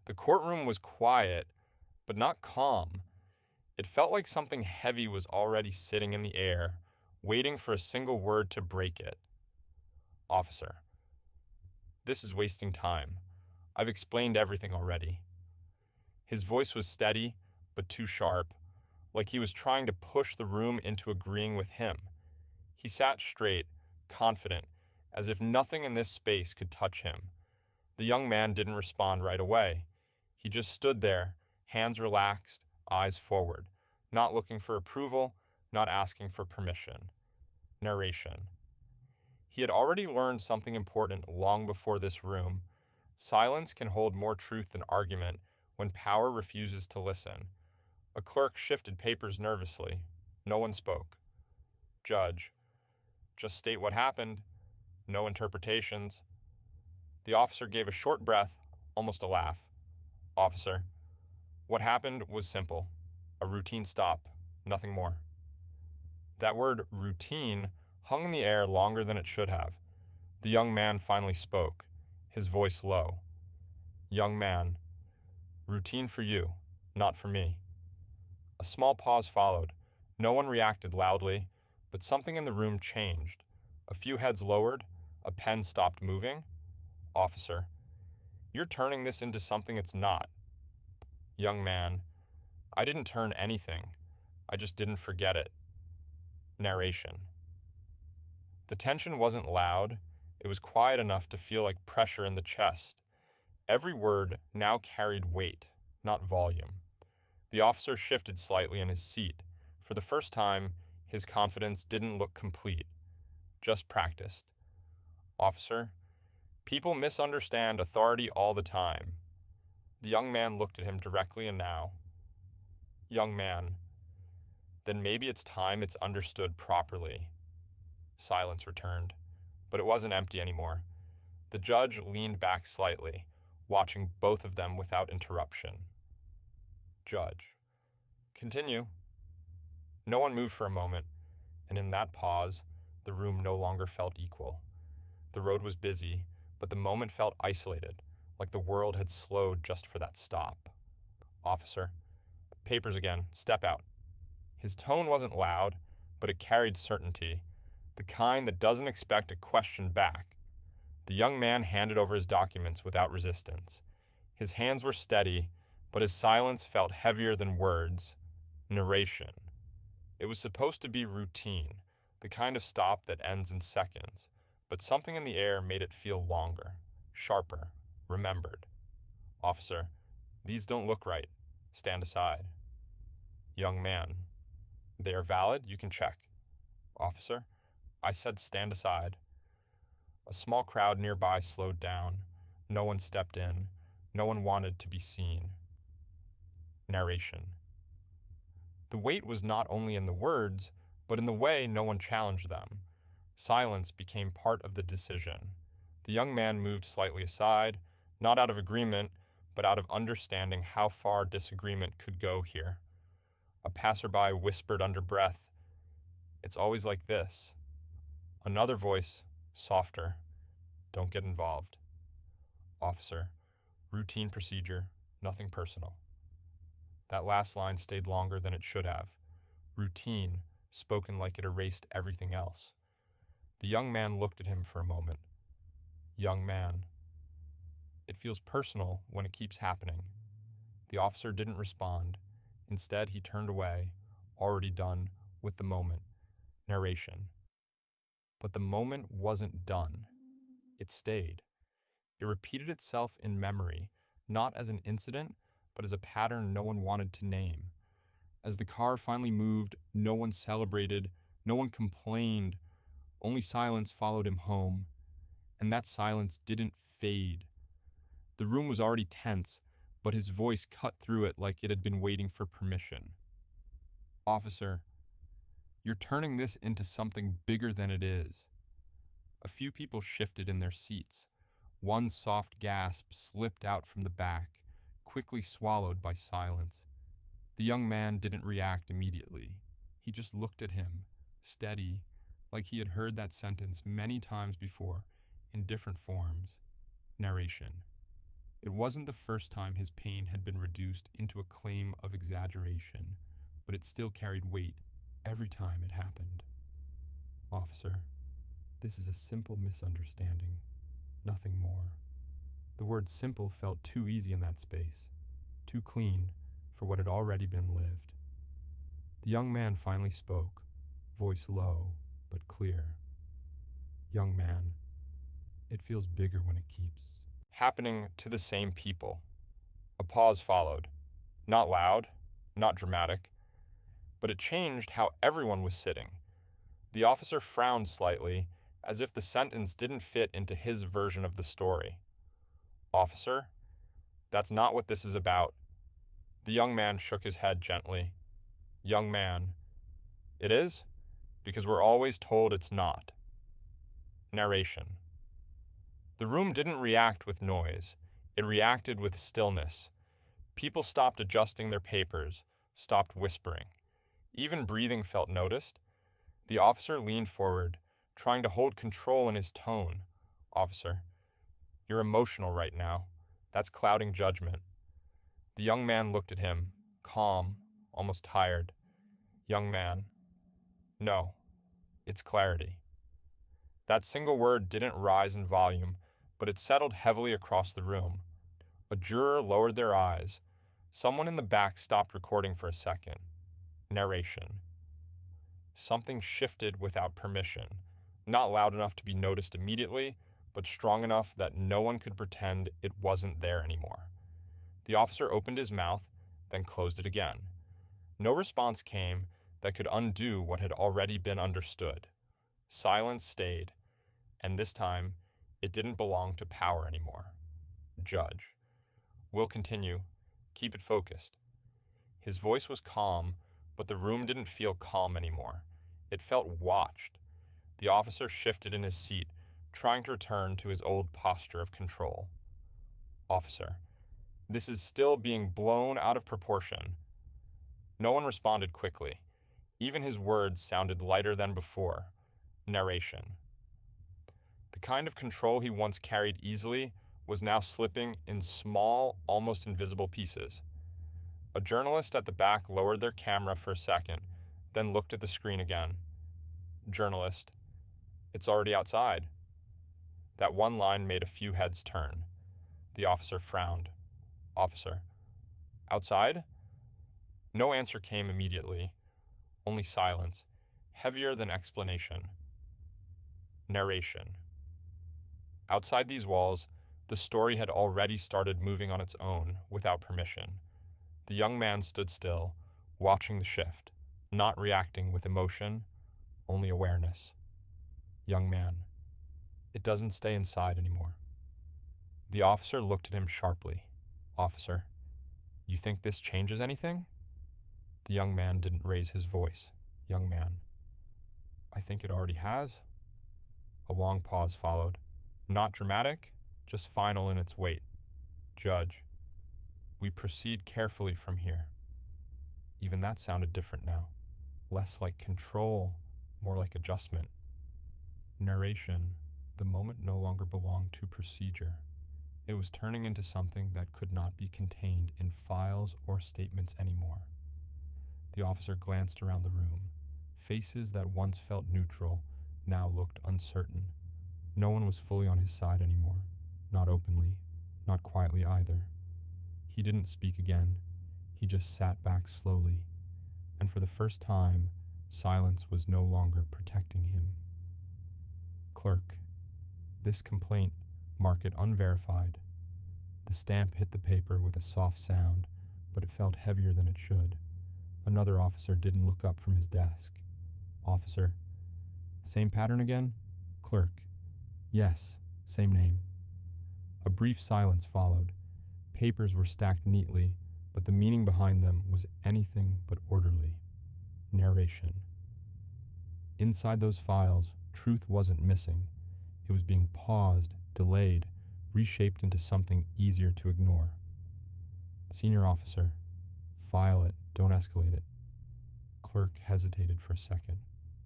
The courtroom was quiet, but not calm. It felt like something heavy was already sitting in the air, waiting for a single word to break it. Officer, this is wasting time. I've explained everything already. His voice was steady, but too sharp, like he was trying to push the room into agreeing with him. He sat straight, confident, as if nothing in this space could touch him. The young man didn't respond right away. He just stood there, hands relaxed, eyes forward, not looking for approval, not asking for permission. Narration. He had already learned something important long before this room. Silence can hold more truth than argument when power refuses to listen. A clerk shifted papers nervously. No one spoke. Judge. Just state what happened. No interpretations. The officer gave a short breath, almost a laugh. Officer. What happened was simple. A routine stop. Nothing more. That word routine hung in the air longer than it should have. The young man finally spoke, his voice low. Young man. Routine for you, not for me. A small pause followed. No one reacted loudly, but something in the room changed. A few heads lowered. A pen stopped moving. Officer. You're turning this into something it's not. Young man. I didn't turn anything. I just didn't forget it. Narration. The tension wasn't loud. It was quiet enough to feel like pressure in the chest. Every word now carried weight, not volume. The officer shifted slightly in his seat. For the first time, his confidence didn't look complete, just practiced. Officer, people misunderstand authority all the time. The young man looked at him directly and now. Young man, then maybe it's time it's understood properly. Silence returned, but it wasn't empty anymore. The judge leaned back slightly, watching both of them without interruption. Judge. Continue. No one moved for a moment, and in that pause, the room no longer felt equal. The road was busy, but the moment felt isolated, like the world had slowed just for that stop. Officer. Papers again. Step out. His tone wasn't loud, but it carried certainty, the kind that doesn't expect a question back. The young man handed over his documents without resistance. His hands were steady, but his silence felt heavier than words. Narration. It was supposed to be routine, the kind of stop that ends in seconds, but something in the air made it feel longer, sharper, remembered. Officer, these don't look right. Stand aside. Young man. They are valid, you can check. Officer, I said stand aside. A small crowd nearby slowed down. No one stepped in. No one wanted to be seen. Narration. The weight was not only in the words, but in the way no one challenged them. Silence became part of the decision. The young man moved slightly aside, not out of agreement, but out of understanding how far disagreement could go here. A passerby whispered under breath, "It's always like this." Another voice, softer, "Don't get involved." Officer, routine procedure, nothing personal. That last line stayed longer than it should have. Routine, spoken like it erased everything else. The young man looked at him for a moment. Young man. It feels personal when it keeps happening. The officer didn't respond. Instead, he turned away, already done with the moment. Narration. But the moment wasn't done. It stayed. It repeated itself in memory, not as an incident, but as a pattern no one wanted to name. As the car finally moved, no one celebrated, no one complained, only silence followed him home. And that silence didn't fade. The room was already tense, but his voice cut through it like it had been waiting for permission. Officer, you're turning this into something bigger than it is. A few people shifted in their seats. One soft gasp slipped out from the back, quickly swallowed by silence. The young man didn't react immediately. He just looked at him, steady, like he had heard that sentence many times before, in different forms. Narration. It wasn't the first time his pain had been reduced into a claim of exaggeration, but it still carried weight every time it happened. Officer, this is a simple misunderstanding, nothing more. The word simple felt too easy in that space, too clean for what had already been lived. The young man finally spoke, voice low but clear. Young man, it feels bigger when it keeps happening to the same people. A pause followed. Not loud, not dramatic, but it changed how everyone was sitting. The officer frowned slightly, as if the sentence didn't fit into his version of the story. Officer, that's not what this is about. The young man shook his head gently. Young man, it is? Because we're always told it's not. Narration. The room didn't react with noise. It reacted with stillness. People stopped adjusting their papers, stopped whispering. Even breathing felt noticed. The officer leaned forward, trying to hold control in his tone. Officer, you're emotional right now. That's clouding judgment. The young man looked at him, calm, almost tired. Young man, no, it's clarity. That single word didn't rise in volume, but it settled heavily across the room. A juror lowered their eyes. Someone in the back stopped recording for a second. Narration. Something shifted without permission, not loud enough to be noticed immediately, but strong enough that no one could pretend it wasn't there anymore. The officer opened his mouth, then closed it again. No response came that could undo what had already been understood. Silence stayed, and this time, it didn't belong to power anymore. Judge. We'll continue. Keep it focused. His voice was calm, but the room didn't feel calm anymore. It felt watched. The officer shifted in his seat, trying to return to his old posture of control. Officer, this is still being blown out of proportion. No one responded quickly. Even his words sounded lighter than before. Narration. The kind of control he once carried easily was now slipping in small, almost invisible pieces. A journalist at the back lowered their camera for a second, then looked at the screen again. Journalist, it's already outside. That one line made a few heads turn. The officer frowned. Officer, outside? No answer came immediately, only silence, heavier than explanation. Narration. Outside these walls, the story had already started moving on its own, without permission. The young man stood still, watching the shift, not reacting with emotion, only awareness. Young man, it doesn't stay inside anymore. The officer looked at him sharply. Officer, you think this changes anything? The young man didn't raise his voice. Young man, I think it already has. A long pause followed. Not dramatic, just final in its weight. Judge, we proceed carefully from here. Even that sounded different now. Less like control, more like adjustment. Narration, the moment no longer belonged to procedure. It was turning into something that could not be contained in files or statements anymore. The officer glanced around the room. Faces that once felt neutral now looked uncertain. No one was fully on his side anymore, not openly, not quietly either. He didn't speak again. He just sat back slowly, and for the first time, silence was no longer protecting him. Clerk, this complaint, mark it unverified. The stamp hit the paper with a soft sound, but it felt heavier than it should. Another officer didn't look up from his desk. Officer, same pattern again? Clerk, yes, same name. A brief silence followed. Papers were stacked neatly, but the meaning behind them was anything but orderly. Narration. Inside those files, truth wasn't missing. It was being paused, delayed, reshaped into something easier to ignore. Senior officer, file it, don't escalate it. Clerk hesitated for a second.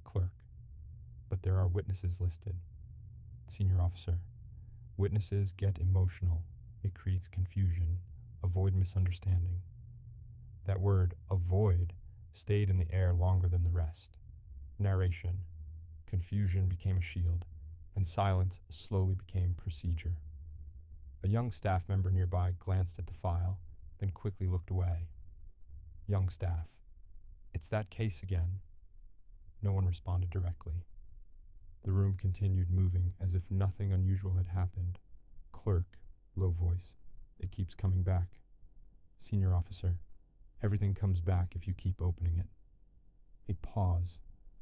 Clerk, but there are witnesses listed. Senior officer, witnesses get emotional. It creates confusion. Avoid misunderstanding. That word, avoid, stayed in the air longer than the rest. Narration. Confusion became a shield, and silence slowly became procedure. A young staff member nearby glanced at the file, then quickly looked away. Young staff. It's that case again. No one responded directly. The room continued moving as if nothing unusual had happened. Clerk, low voice. It keeps coming back. Senior officer. Everything comes back if you keep opening it. A pause.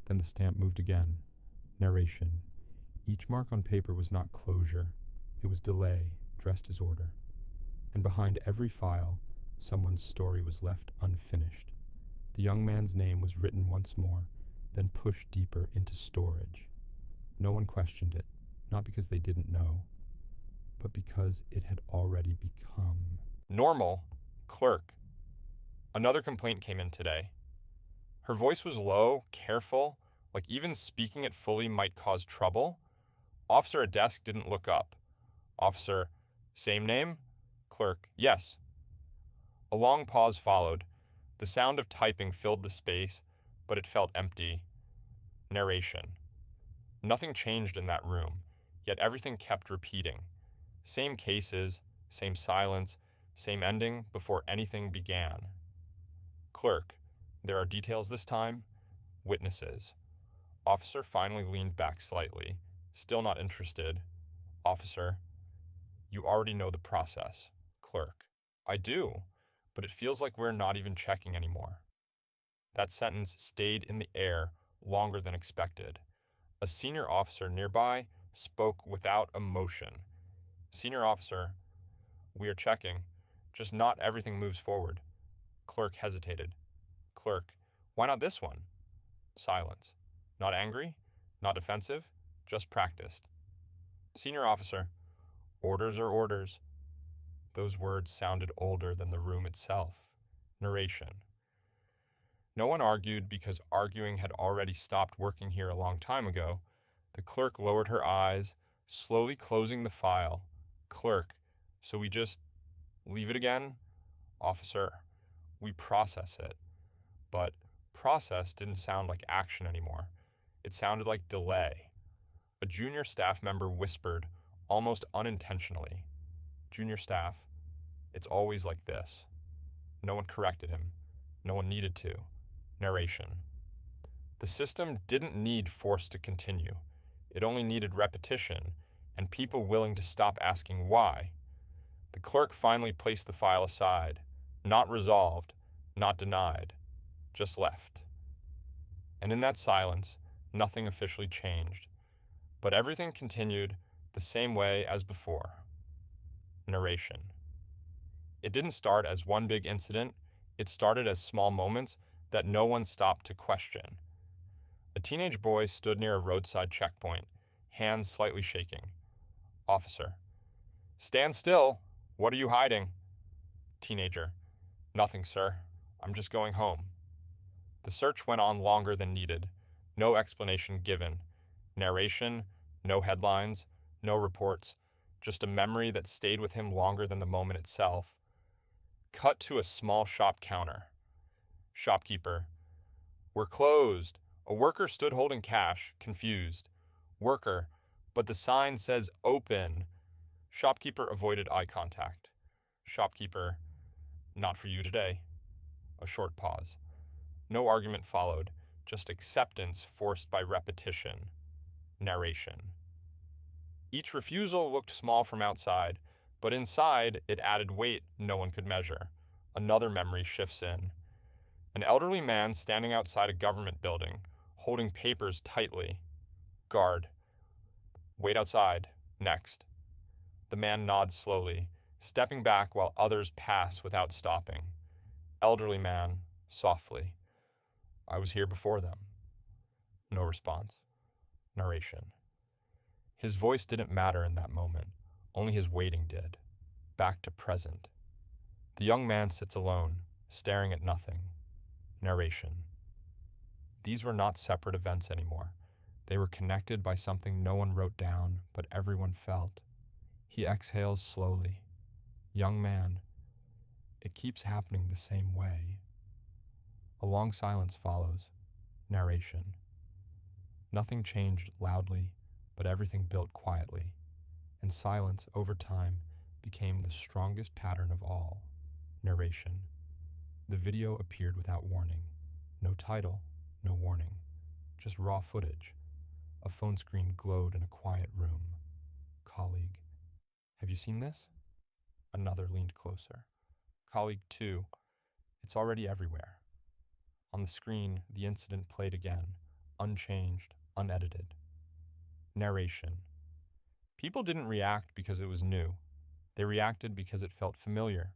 Then the stamp moved again. Narration. Each mark on paper was not closure. It was delay, dressed as order. And behind every file, someone's story was left unfinished. The young man's name was written once more, then pushed deeper into storage. No one questioned it, not because they didn't know, but because it had already become normal. Clerk. Another complaint came in today. Her voice was low, careful, like even speaking it fully might cause trouble. Officer at desk didn't look up. Officer, same name? Clerk, yes. A long pause followed. The sound of typing filled the space, but it felt empty. Narration. Nothing changed in that room, yet everything kept repeating. Same cases, same silence, same ending before anything began. Clerk, there are details this time. Witnesses. Officer finally leaned back slightly, still not interested. Officer, you already know the process. Clerk, I do, but it feels like we're not even checking anymore. That sentence stayed in the air longer than expected. A senior officer nearby spoke without emotion. Senior officer, we are checking, just not everything moves forward. Clerk hesitated. Clerk, why not this one? Silence. Not angry, not defensive, just practiced. Senior officer, orders are orders. Those words sounded older than the room itself. Narration. No one argued because arguing had already stopped working here a long time ago. The clerk lowered her eyes, slowly closing the file. Clerk, so we just leave it again? Officer, we process it. But process didn't sound like action anymore. It sounded like delay. A junior staff member whispered, almost unintentionally. Junior staff, it's always like this. No one corrected him. No one needed to. Narration. The system didn't need force to continue. It only needed repetition and people willing to stop asking why. The clerk finally placed the file aside, not resolved, not denied, just left. And in that silence, nothing officially changed, but everything continued the same way as before. Narration. It didn't start as one big incident. It started as small moments that no one stopped to question. A teenage boy stood near a roadside checkpoint, hands slightly shaking. Officer. Stand still. What are you hiding? Teenager. Nothing, sir. I'm just going home. The search went on longer than needed. No explanation given. Narration, no headlines, no reports, just a memory that stayed with him longer than the moment itself. Cut to a small shop counter. Shopkeeper. We're closed. A worker stood holding cash, confused. Worker. But the sign says open. Shopkeeper avoided eye contact. Shopkeeper. Not for you today. A short pause. No argument followed, just acceptance forced by repetition. Narration. Each refusal looked small from outside, but inside it added weight no one could measure. Another memory shifts in. An elderly man standing outside a government building, holding papers tightly. Guard. Wait outside. Next. The man nods slowly, stepping back while others pass without stopping. Elderly man, softly. I was here before them. No response. Narration. His voice didn't matter in that moment. Only his waiting did. Back to present. The young man sits alone, staring at nothing. Narration. These were not separate events anymore. They were connected by something no one wrote down, but everyone felt. He exhales slowly. Young man, it keeps happening the same way. A long silence follows. Narration. Nothing changed loudly, but everything built quietly, and silence over time became the strongest pattern of all. Narration. The video appeared without warning. No title, no warning, just raw footage. A phone screen glowed in a quiet room. Colleague. Have you seen this? Another leaned closer. Colleague 2. It's already everywhere. On the screen, the incident played again, unchanged, unedited. Narration. People didn't react because it was new. They reacted because it felt familiar.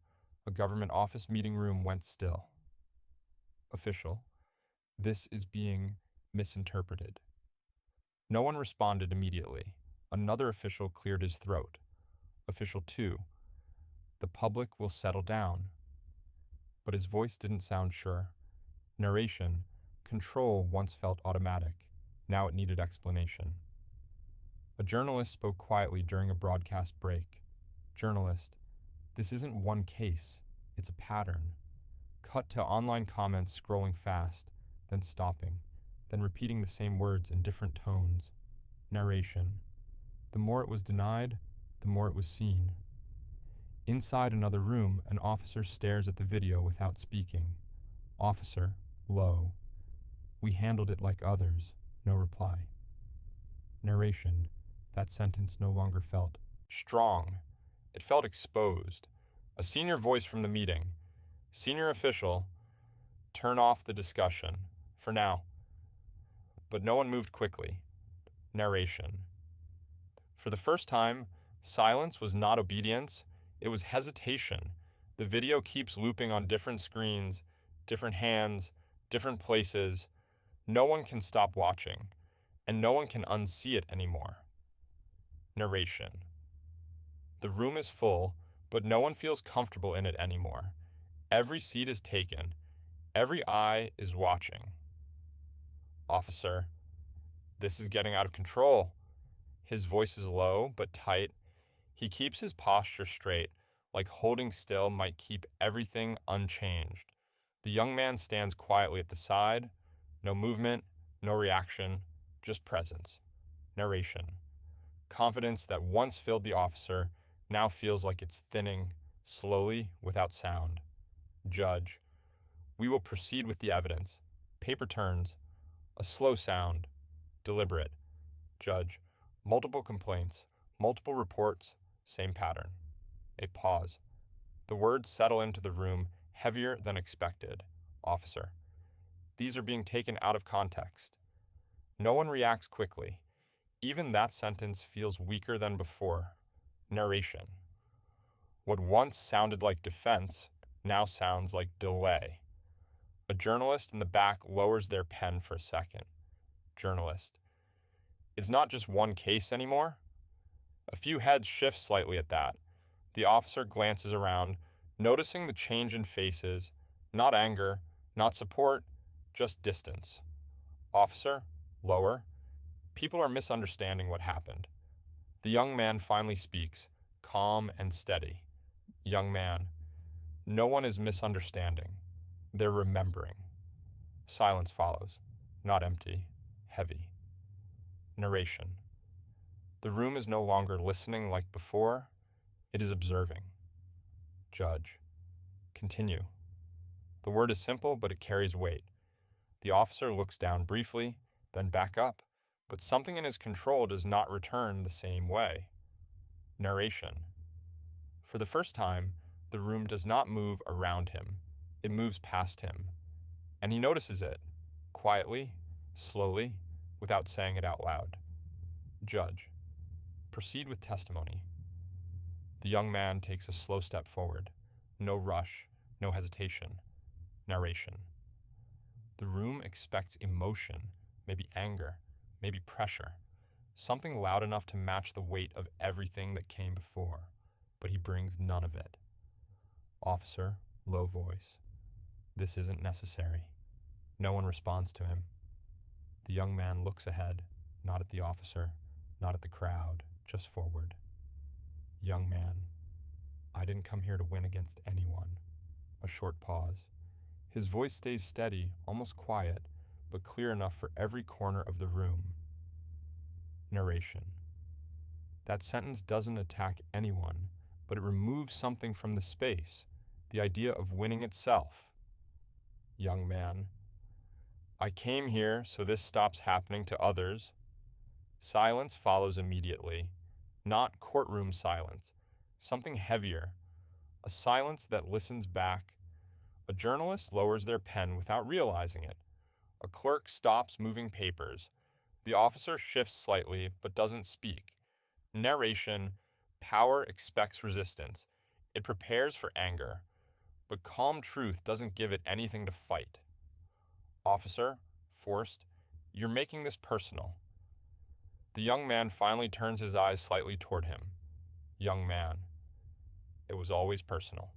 A government office meeting room went still. Official. This is being misinterpreted. No one responded immediately. Another official cleared his throat. Official 2. The public will settle down. But his voice didn't sound sure. Narration. Control once felt automatic. Now it needed explanation. A journalist spoke quietly during a broadcast break. Journalist. This isn't one case. It's a pattern. Cut to online comments scrolling fast, then stopping, then repeating the same words in different tones. Narration. The more it was denied, the more it was seen. Inside another room, an officer stares at the video without speaking. Officer, low. We handled it like others. No reply. Narration. That sentence no longer felt strong. It felt exposed. A senior voice from the meeting. Senior official, turn off the discussion. For now. But no one moved quickly. Narration. For the first time, silence was not obedience, it was hesitation. The video keeps looping on different screens, different hands, different places. No one can stop watching, and no one can unsee it anymore. Narration. The room is full, but no one feels comfortable in it anymore. Every seat is taken. Every eye is watching. Officer. This is getting out of control. His voice is low but tight. He keeps his posture straight, like holding still might keep everything unchanged. The young man stands quietly at the side. No movement, no reaction, just presence. Narration. Confidence that once filled the officer now feels like it's thinning, slowly, without sound. Judge. We will proceed with the evidence. Paper turns. A slow sound. Deliberate. Judge. Multiple complaints. Multiple reports. Same pattern. A pause. The words settle into the room, heavier than expected. Officer. These are being taken out of context. No one reacts quickly. Even that sentence feels weaker than before. Narration. What once sounded like defense now sounds like delay. A journalist in the back lowers their pen for a second. Journalist. It's not just one case anymore. A few heads shift slightly at that. The officer glances around, noticing the change in faces, not anger, not support, just distance. Officer, lower. People are misunderstanding what happened. The young man finally speaks, calm and steady. Young man. No one is misunderstanding. They're remembering. Silence follows, not empty, heavy. Narration. The room is no longer listening like before. It is observing. Judge. Continue. The word is simple, but it carries weight. The officer looks down briefly, then back up, but something in his control does not return the same way. Narration. For the first time, the room does not move around him. It moves past him. And he notices it, quietly, slowly, without saying it out loud. Judge. Proceed with testimony. The young man takes a slow step forward. No rush, no hesitation. Narration. The room expects emotion, maybe anger, maybe pressure. Something loud enough to match the weight of everything that came before, but he brings none of it. Officer, low voice. This isn't necessary. No one responds to him. The young man looks ahead, not at the officer, not at the crowd, just forward. Young man. I didn't come here to win against anyone. A short pause. His voice stays steady, almost quiet, but clear enough for every corner of the room. Narration. That sentence doesn't attack anyone, but it removes something from the space, the idea of winning itself. Young man. I came here so this stops happening to others. Silence follows immediately. Not courtroom silence. Something heavier. A silence that listens back. A journalist lowers their pen without realizing it. A clerk stops moving papers. The officer shifts slightly but doesn't speak. Narration. Power expects resistance. It prepares for anger. But calm truth doesn't give it anything to fight. Officer, forced, you're making this personal. The young man finally turns his eyes slightly toward him. Young man. It was always personal.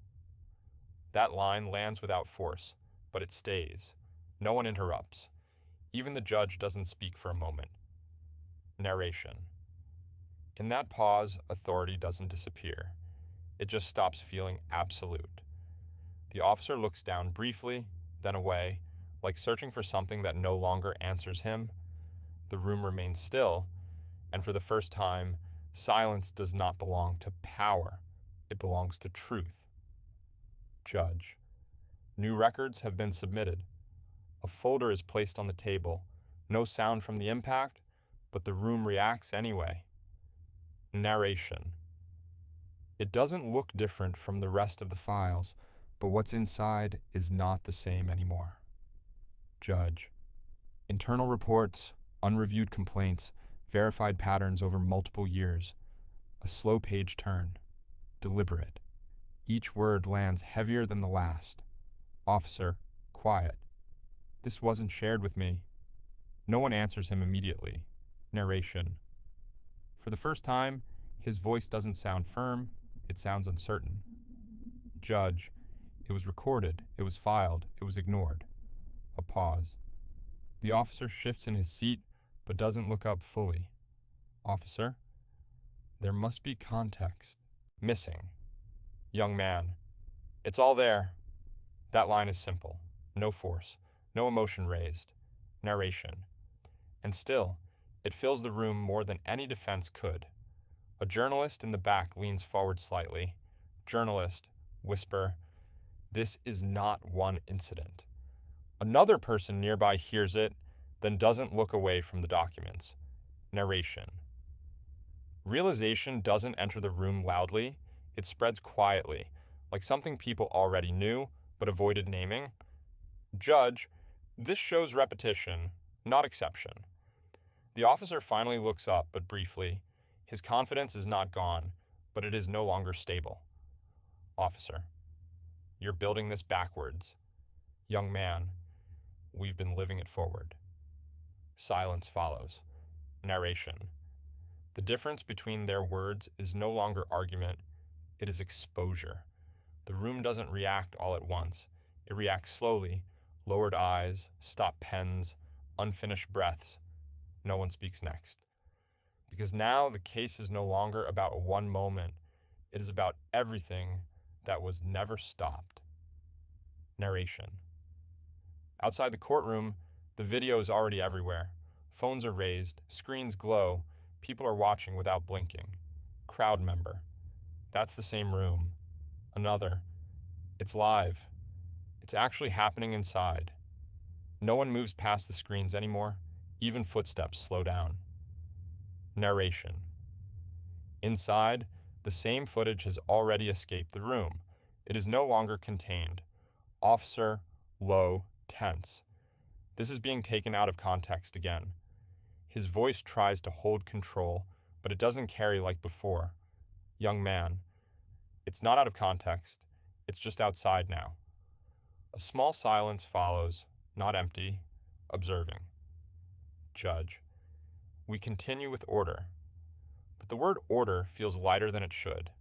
That line lands without force, but it stays. No one interrupts. Even the judge doesn't speak for a moment. Narration. In that pause, authority doesn't disappear. It just stops feeling absolute. The officer looks down briefly, then away, like searching for something that no longer answers him. The room remains still, and for the first time, silence does not belong to power. It belongs to truth. Judge. New records have been submitted. A folder is placed on the table. No sound from the impact, but the room reacts anyway. Narration. It doesn't look different from the rest of the files, but what's inside is not the same anymore. Judge. Internal reports, unreviewed complaints, verified patterns over multiple years. A slow page turn. Deliberate. Each word lands heavier than the last. Officer, quiet. This wasn't shared with me. No one answers him immediately. Narration. For the first time, his voice doesn't sound firm, it sounds uncertain. Judge. It was recorded, it was filed, it was ignored. A pause. The officer shifts in his seat, but doesn't look up fully. Officer. There must be context. Missing. Young man. It's all there. That line is simple. No force. No emotion raised. Narration. And still, it fills the room more than any defense could. A journalist in the back leans forward slightly. Journalist. Whisper. This is not one incident. Another person nearby hears it, then doesn't look away from the documents. Narration. Realization doesn't enter the room loudly. It spreads quietly, like something people already knew but avoided naming. Judge, this shows repetition, not exception. The officer finally looks up, but briefly. His confidence is not gone, but it is no longer stable. Officer. You're building this backwards. Young man. We've been living it forward. Silence follows. Narration. The difference between their words is no longer argument, it is exposure. The room doesn't react all at once. It reacts slowly, lowered eyes, stopped pens, unfinished breaths. No one speaks next. Because now the case is no longer about one moment. It is about everything that was never stopped. Narration. Outside the courtroom, the video is already everywhere. Phones are raised, screens glow, people are watching without blinking. Crowd member. That's the same room. Another. It's live. It's actually happening inside. No one moves past the screens anymore. Even footsteps slow down. Narration. Inside, the same footage has already escaped the room. It is no longer contained. Officer, low, tense. This is being taken out of context again. His voice tries to hold control, but it doesn't carry like before. Young man. It's not out of context. It's just outside now. A small silence follows, not empty, observing. Judge. We continue with order. But the word order feels lighter than it should.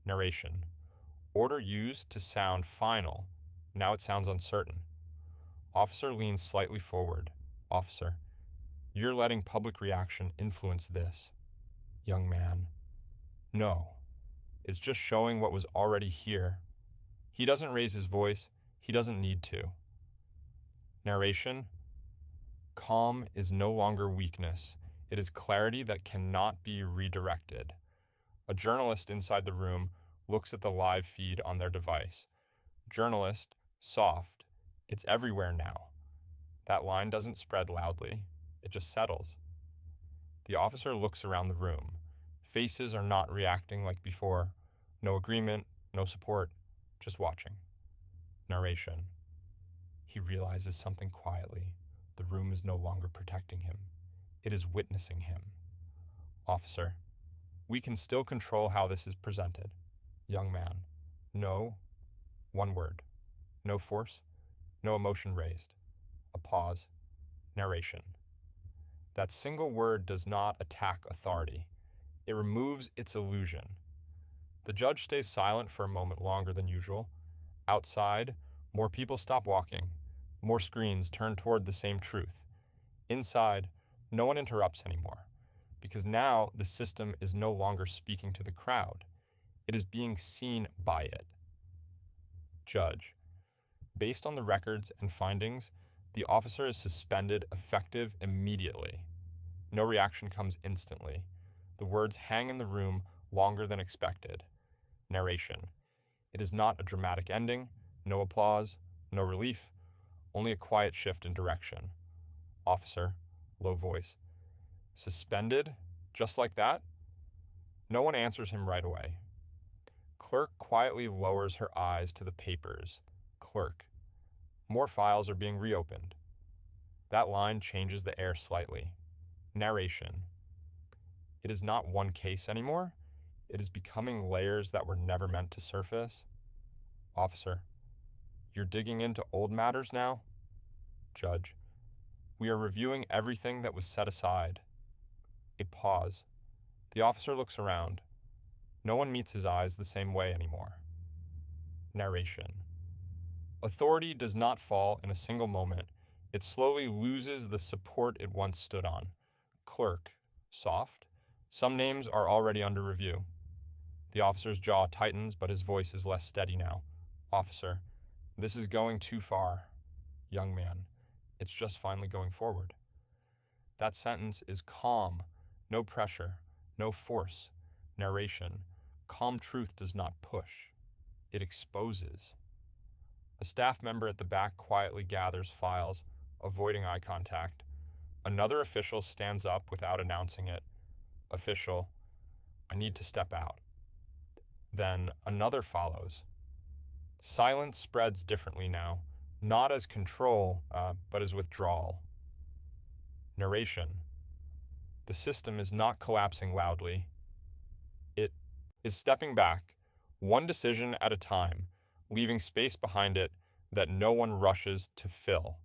Narration. Order used to sound final. Now it sounds uncertain. Officer leans slightly forward. Officer. You're letting public reaction influence this. Young man. No. It's just showing what was already here. He doesn't raise his voice. He doesn't need to. Narration. Calm is no longer weakness. It is clarity that cannot be redirected. A journalist inside the room looks at the live feed on their device. Journalist, soft. It's everywhere now. That line doesn't spread loudly. It just settles. The officer looks around the room. Faces are not reacting like before. No agreement, no support, just watching. Narration. He realizes something quietly. The room is no longer protecting him. It is witnessing him. Officer. We can still control how this is presented. Young man. No. One word. No force. No emotion raised. A pause. Narration. That single word does not attack authority. It removes its illusion. The judge stays silent for a moment longer than usual. Outside, more people stop walking. More screens turn toward the same truth. Inside, no one interrupts anymore, because now the system is no longer speaking to the crowd. It is being seen by it. Judge. Based on the records and findings, the officer is suspended effective immediately. No reaction comes instantly. The words hang in the room longer than expected. Narration. It is not a dramatic ending, no applause, no relief, only a quiet shift in direction. Officer, low voice. Suspended? Just like that? No one answers him right away. Clerk quietly lowers her eyes to the papers. Clerk. More files are being reopened. That line changes the air slightly. Narration. It is not one case anymore. It is becoming layers that were never meant to surface. Officer. You're digging into old matters now? Judge. We are reviewing everything that was set aside. A pause. The officer looks around. No one meets his eyes the same way anymore. Narration. Authority does not fall in a single moment. It slowly loses the support it once stood on. Clerk. Soft. Some names are already under review. The officer's jaw tightens, but his voice is less steady now. Officer. This is going too far. Young man. It's just finally going forward. That sentence is calm. No pressure. No force. Narration. Calm truth does not push. It exposes. A staff member at the back quietly gathers files, avoiding eye contact. Another official stands up without announcing it. Official, I need to step out. Then another follows. Silence spreads differently now, not as control, but as withdrawal. Narration. The system is not collapsing loudly. It is stepping back, one decision at a time, leaving space behind it that no one rushes to fill.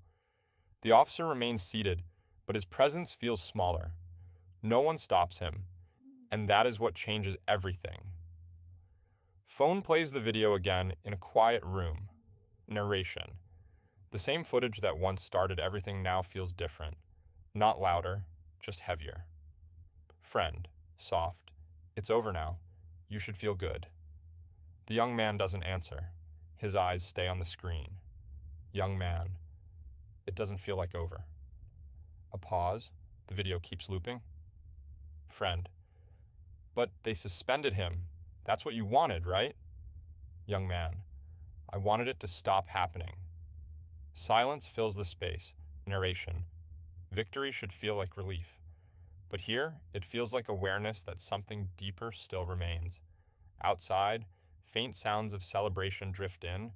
The officer remains seated, but his presence feels smaller. No one stops him, and that is what changes everything. Phone plays the video again in a quiet room. Narration. The same footage that once started everything now feels different. Not louder, just heavier. Friend. Soft. It's over now. You should feel good. The young man doesn't answer. His eyes stay on the screen. Young man. It doesn't feel like over. A pause. The video keeps looping. Friend. But they suspended him. That's what you wanted, right? Young man. I wanted it to stop happening. Silence fills the space. Narration. Victory should feel like relief. But here, it feels like awareness that something deeper still remains. Outside, faint sounds of celebration drift in.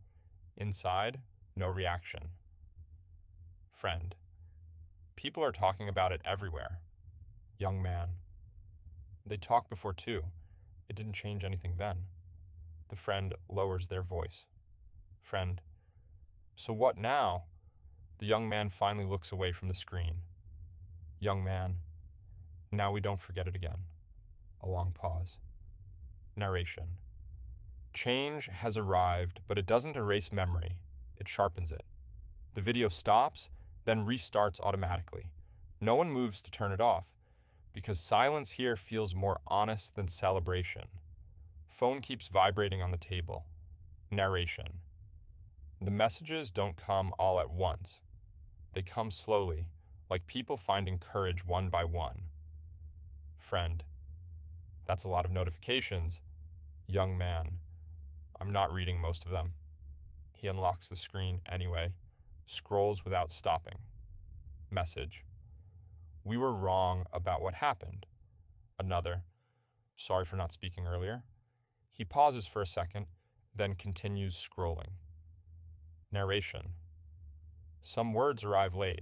Inside, no reaction. Friend. People are talking about it everywhere. Young man. They talked before too. It didn't change anything then. The friend lowers their voice. Friend. So what now? The young man finally looks away from the screen. Young man. Now we don't forget it again. A long pause. Narration. Change has arrived, but it doesn't erase memory. It sharpens it. The video stops, then restarts automatically. No one moves to turn it off, because silence here feels more honest than celebration. Phone keeps vibrating on the table. Narration. The messages don't come all at once. They come slowly, like people finding courage one by one. Friend. That's a lot of notifications. Young man. I'm not reading most of them. He unlocks the screen anyway, scrolls without stopping. Message. We were wrong about what happened. Another. Sorry for not speaking earlier. He pauses for a second, then continues scrolling. Narration. Some words arrive late,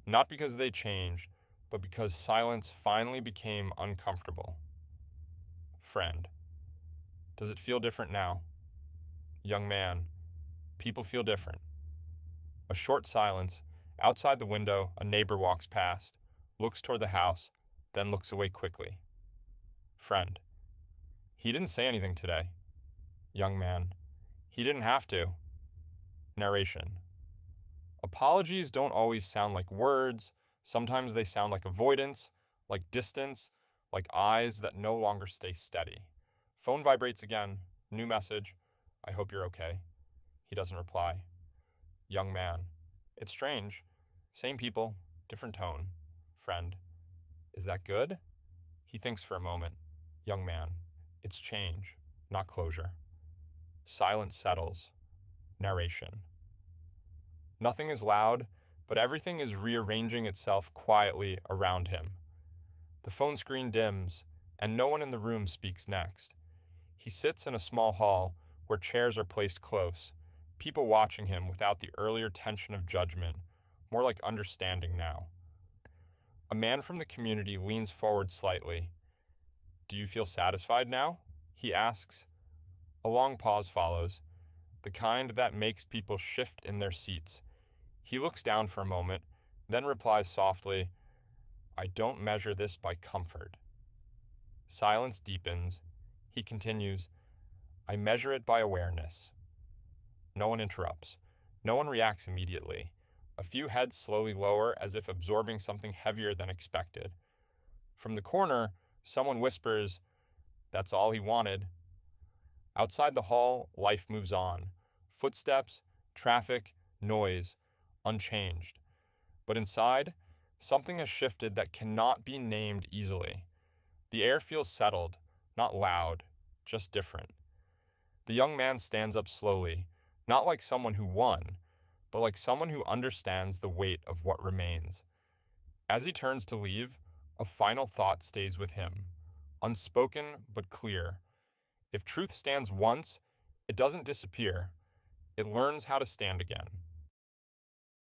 not because they changed, but because silence finally became uncomfortable. Friend. Does it feel different now? Young man. People feel different. A short silence. Outside the window, a neighbor walks past, looks toward the house, then looks away quickly. Friend. He didn't say anything today. Young man. He didn't have to. Narration. Apologies don't always sound like words. Sometimes they sound like avoidance, like distance, like eyes that no longer stay steady. Phone vibrates again. New message. I hope you're okay. He doesn't reply. Young man. It's strange. Same people, different tone. Friend. Is that good? He thinks for a moment. Young man. It's change, not closure. Silence settles. Narration. Nothing is loud, but everything is rearranging itself quietly around him. The phone screen dims, and no one in the room speaks next. He sits in a small hall where chairs are placed close, people watching him without the earlier tension of judgment, more like understanding now. A man from the community leans forward slightly. Do you feel satisfied now? He asks. A long pause follows, the kind that makes people shift in their seats. He looks down for a moment, then replies softly, I don't measure this by comfort. Silence deepens. He continues, I measure it by awareness. No one interrupts. No one reacts immediately. A few heads slowly lower as if absorbing something heavier than expected. From the corner, someone whispers, That's all he wanted. Outside the hall, life moves on. Footsteps, traffic, noise, unchanged. But inside, something has shifted that cannot be named easily. The air feels settled, not loud, just different. The young man stands up slowly, not like someone who won, but like someone who understands the weight of what remains. As he turns to leave, a final thought stays with him, unspoken but clear. If truth stands once, it doesn't disappear. It learns how to stand again.